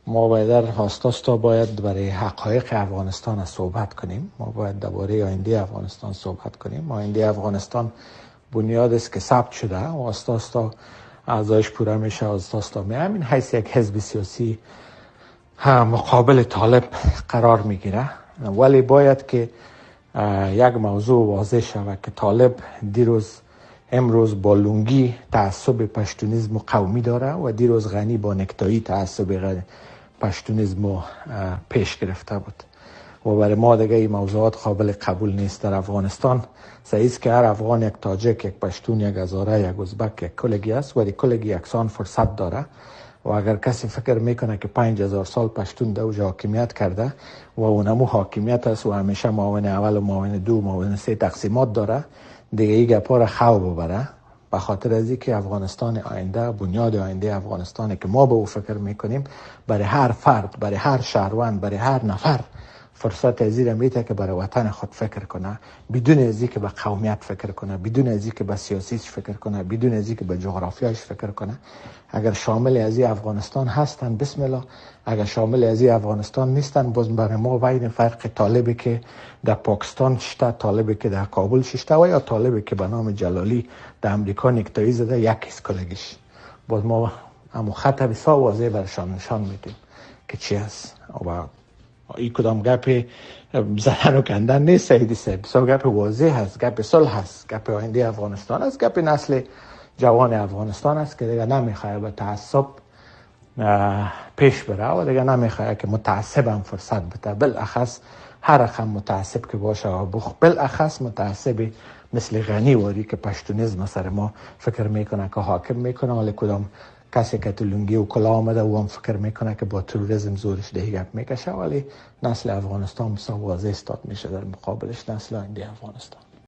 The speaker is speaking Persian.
ما باید در هاستاستا باید برای حقایق افغانستان صحبت کنیم. ما باید درباره آینده افغانستان صحبت کنیم. آینده افغانستان بنیاد است که ثبت شده و هاستاستا اعضایش پوره میشه. هاستاستا همین حیث یک حزب سیاسی مقابل طالب قرار میگیره، ولی باید که یک موضوع واضح شود که طالب امروز با لنگی تعصب پشتونیسم و قومی داره و دیروز غنی با نکتایی تعصب پشتونیسم رو پیش گرفته بود و برای ما دیگه این موضوعات قابل قبول نیست. در افغانستان صحیح که هر افغان یک تاجک، یک پشتون، یک هزاره، یک ازبک، یک کلگی است، ولی کلگی یکسان فرصت داره و اگر کسی فکر میکنه که 5000 سال پشتون در اوجا حاکمیت کرده و اونمو حاکمیت است و همیشه معاون اول و معاون دو معاون سه تقسیمات داره، دیگه این گپا را خواب ببره. به خاطر از اینکه افغانستان آینده، بنیاد آینده افغانستان که ما به او فکر میکنیم، برای هر فرد، برای هر شهروند، برای هر نفر فرصت ازیر میده که برای وطن خود فکر کنه، بدون ازی که به قومیت فکر کنه، بدون ازی که به سیاسیش فکر کنه، بدون ازی که به جغرافیاش فکر کنه. اگر شامل ازی افغانستان هستن بسم الله، اگر شامل ازی افغانستان نیستن باز برای ما بین فرق طالبی که در پاکستان شته، طالبی که در کابل شته و یا طالبی که به نام جلالی در امریکا نکتایی زده یکیست کلگیش، باز ما همون خط بسیار واضح برشان نشان میدیم که چی است. و این کدام گپ زدن و کندن نیست سیدی صاحب، بسیار گپ واضح هست، گپ صلح هست، گپ آینده افغانستان است، گپ نسل جوان افغانستان است که دیگه نمیخواه به تعصب پیش بره و دیگه نمیخواه که متعصب هم فرصت بده. بالاخص هر رقم متعصب که باشه و بالاخص متعصب مثل غنی واری که پشتونیسم سر ما فکر میکنه که حاکم میکنه، ولی کدام کسی که تو لنگی و کلاه آمده و هم فکر میکنه که با تروریسم زورش ده گپ میکشه، ولی نسل افغانستان بسیار واضح استاد میشه در مقابلش نسل آینده افغانستان.